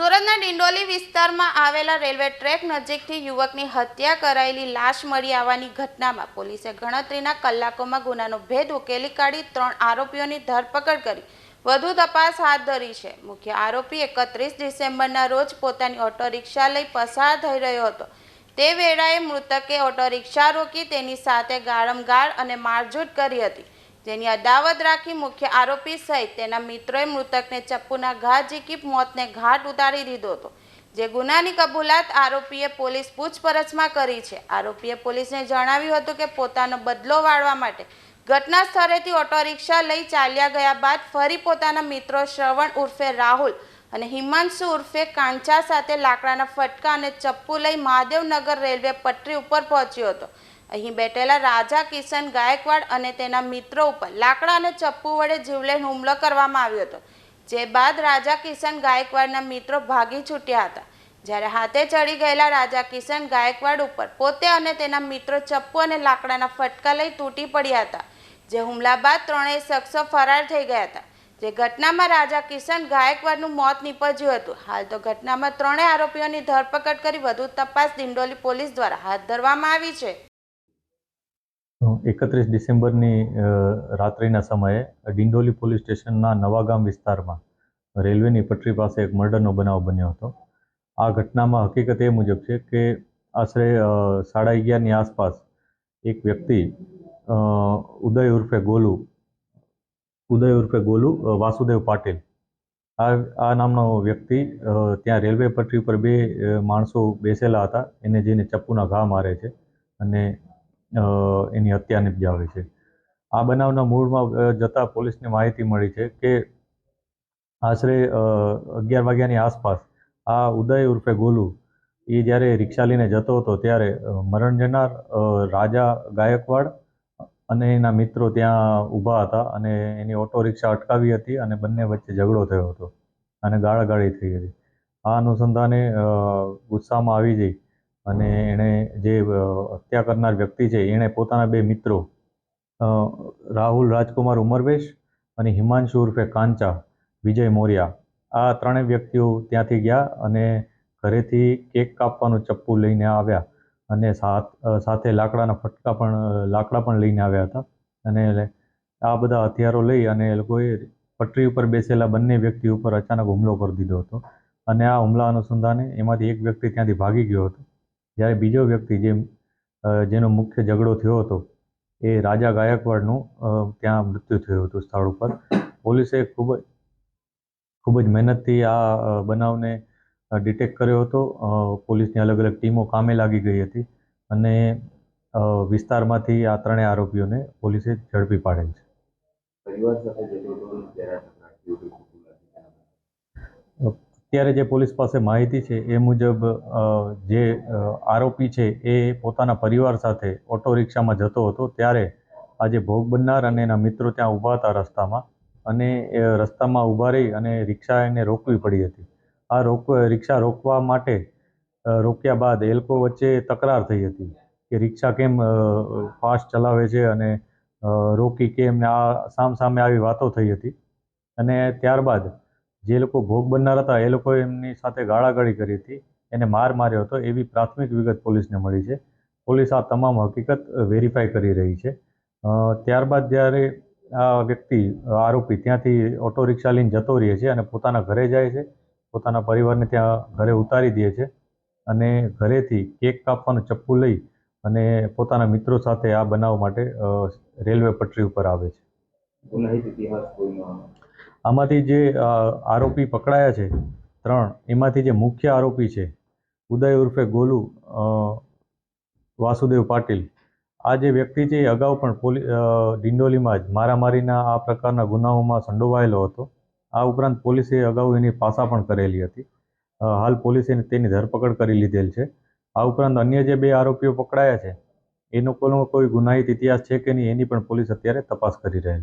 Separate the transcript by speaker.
Speaker 1: સુરતના ડિંડોલી વિસ્તારમાં આવેલા રેલવે ટ્રેક નજીકથી યુવકની હત્યા કરાયેલી લાશ મળી આવવાની ઘટનામાં પોલીસે ગણતરીના કલાકોમાં ગુનાનો ભેદ ઉકેલી કાઢી 3 આરોપીઓની ધરપકડ કરી વધુ તપાસ હાથ ધરી છે। મુખ્ય આરોપી 31 ડિસેમ્બરના રોજ પોતાની ઓટો રિક્ષા લઈ પસાર થઈ રહ્યો હતો। તે વેળાએ મૃતકે ઓટો રિક્ષા રોકી તેની સાથે ગાળમગાળ અને મારઝૂડ કરી હતી, જેની અદાવત રાખી મુખ્ય આરોપી સહિત તેના મિત્રોએ મૃતકને ચપ્પુના ઘા ઝીકી મોતને ઘાટ ઉતારી દીધો હતો, જે ગુનાની કબૂલાત આરોપીએ પોલીસ પૂછપરછમાં કરી છે। આરોપીએ પોલીસને જણાવ્યું હતું કે પોતાનો બદલો વાળવા માટે ઘટના સ્થળેથી ઓટો રિક્ષા લઈ ચાલ્યા ગયા બાદ ફરી પોતાના મિત્રો શ્રવણ ઉર્ફે રાહુલ અને હિમાંશુ ઉર્ફે કાંચા સાથે લાકડાના ફટકા અને ચપ્પુ લઈ મહાદેવનગર રેલવે પટરી ઉપર પહોંચ્યો હતો। અહીં બેઠેલા રાજા કિશન ગાયકવાડ અને તેના મિત્રો ઉપર લાકડા અને ચપ્પુ વડે જીવલેણ હુમલો કરવામાં આવ્યો હતો, જે બાદ રાજા કિશન ગાયકવાડના મિત્રો ભાગી છૂટ્યા હતા। જ્યારે હાથે ચડી ગયેલા રાજા કિશન ગાયકવાડ ઉપર પોતે અને તેના મિત્રો ચપ્પુ અને લાકડાના ફટકા લઈ તૂટી પડ્યા હતા, જે હુમલા બાદ ત્રણેય શખ્સો ફરાર થઈ ગયા હતા। જે ઘટનામાં રાજા કિશન ગાયકવાડનું મોત નીપજ્યું હતું। હાલ તો ઘટનામાં ત્રણેય આરોપીઓની ધરપકડ કરી વધુ તપાસ ડિંડોલી પોલીસ દ્વારા હાથ ધરવામાં આવી છે।
Speaker 2: 31 ડિસેમ્બરની રાત્રિના સમયે ડિંડોલી પોલીસ સ્ટેશનના નવાગામ વિસ્તારમાં રેલવેની પટરી પાસે એક મર્ડરનો બનાવ બન્યો હતો। આ ઘટનામાં હકીકત એ મુજબ છે કે આશરે 11:30ની આસપાસ એક વ્યક્તિ ઉદય ઉર્ફે ગોલુ વાસુદેવ પાટીલ આ નામનો વ્યક્તિ ત્યાં રેલવે પટરી પર બે માણસો બેસેલા હતા, એને જઈને ચપ્પુના ઘા મારે છે અને એની હત્યા નિપજાવે છે। આ બનાવના મૂળમાં જતા પોલીસને માહિતી મળી છે કે આશરે 11 વાગ્યાની આસપાસ આ ઉદય ઉર્ફે ગોલુ એ જ્યારે રિક્ષા લઈને જતો હતો ત્યારે મરણ જનાર રાજા ગાયકવાડ અને એના મિત્રો ત્યાં ઊભા હતા અને એની ઓટો રિક્ષા અટકાવી હતી અને બંને વચ્ચે ઝઘડો થયો હતો અને ગાળાગાળી થઈ હતી। આ અનુસંધાને ગુસ્સામાં આવી જઈ અને એણે જે હત્યા કરનાર વ્યક્તિ છે એણે પોતાના બે મિત્રો રાહુલ રાજકુમાર ઉમરવેશ અને હિમાંશુ ઉર્ફે કાંચા વિજય મોર્યા આ ત્રણેય વ્યક્તિઓ ત્યાંથી ગયા અને ઘરેથી કેક કાપવાનું ચપ્પુ લઈને આવ્યા અને સાથે લાકડા પણ લઈને આવ્યા હતા અને આ બધા હથિયારો લઈ અને એ લોકોએ પટરી ઉપર બેસેલા બંને વ્યક્તિ ઉપર અચાનક હુમલો કરી દીધો હતો અને આ હુમલા અનુસંધાને એમાંથી એક વ્યક્તિ ત્યાંથી ભાગી ગયો હતો, જ્યારે બીજો વ્યક્તિ જેનો મુખ્ય ઝઘડો થયો હતો એ રાજા ગાયકવાડનું ત્યાં મૃત્યુ થયું હતું સ્થળ ઉપર। પોલીસે ખૂબ જ મહેનતથી આ બનાવને ડિટેક્ટ કર્યો હતો। પોલીસની અલગ અલગ ટીમો કામે લાગી ગઈ હતી અને વિસ્તારમાંથી આ ત્રણેય આરોપીઓને પોલીસે ઝડપી પાડેલ છે। અત્યારે જે પોલીસ પાસે માહિતી છે એ મુજબ જે આરોપી છે એ પોતાના પરિવાર સાથે ઓટો રિક્ષામાં જતો હતો ત્યારે આજે ભોગ બનનાર અને એના મિત્રો ત્યાં ઊભા હતા રસ્તામાં અને એ રસ્તામાં ઊભા રહી અને રિક્ષા એને રોકવી પડી હતી। આ રિક્ષા રોકવા માટે રોક્યા બાદ એ લોકો વચ્ચે તકરાર થઈ હતી કે રિક્ષા કેમ ફાસ્ટ ચલાવે છે અને રોકી કેમ, આ સામસામે આવી વાતો થઈ હતી અને ત્યારબાદ જે લોકો ભોગ બનનાર હતા એ લોકોએ એમની સાથે ગાળાગાળી કરી હતી, એને માર માર્યો હતો એવી પ્રાથમિક વિગત પોલીસને મળી છે। પોલીસ આ તમામ હકીકત વેરીફાઈ કરી રહી છે। ત્યારબાદ જ્યારે આ વ્યક્તિ આરોપી ત્યાંથી ઓટો રિક્ષા લઈને જતો રહે છે અને પોતાના ઘરે જાય છે, પોતાના પરિવારને ત્યાં ઘરે ઉતારી દે છે અને ઘરેથી કેક કાપવાનું ચપ્પુ લઈ અને પોતાના મિત્રો સાથે આ બનાવ માટે રેલવે પટરી ઉપર આવે છે। આમાંથી જે આરોપી પકડાયા છે 3, એમાંથી જે મુખ્ય આરોપી છે ઉદય ઉર્ફે ગોલુ વાસુદેવ પાટીલ, આ જે વ્યક્તિ છે એ અગાઉ પણ ડિંડોલીમાં જ મારામારીના આ પ્રકારના ગુનાઓમાં સંડોવાયેલો હતો। આ ઉપરાંત પોલીસે અગાઉ એની પાસા પણ કરેલી હતી। હાલ પોલીસે તેની ધરપકડ કરી લીધેલ છે। આ ઉપરાંત અન્ય જે 2 આરોપીઓ પકડાયા છે એ લોકોનો કોઈ ગુનાહિત ઇતિહાસ છે કે નહીં એની પણ પોલીસ અત્યારે તપાસ કરી રહેલ છે।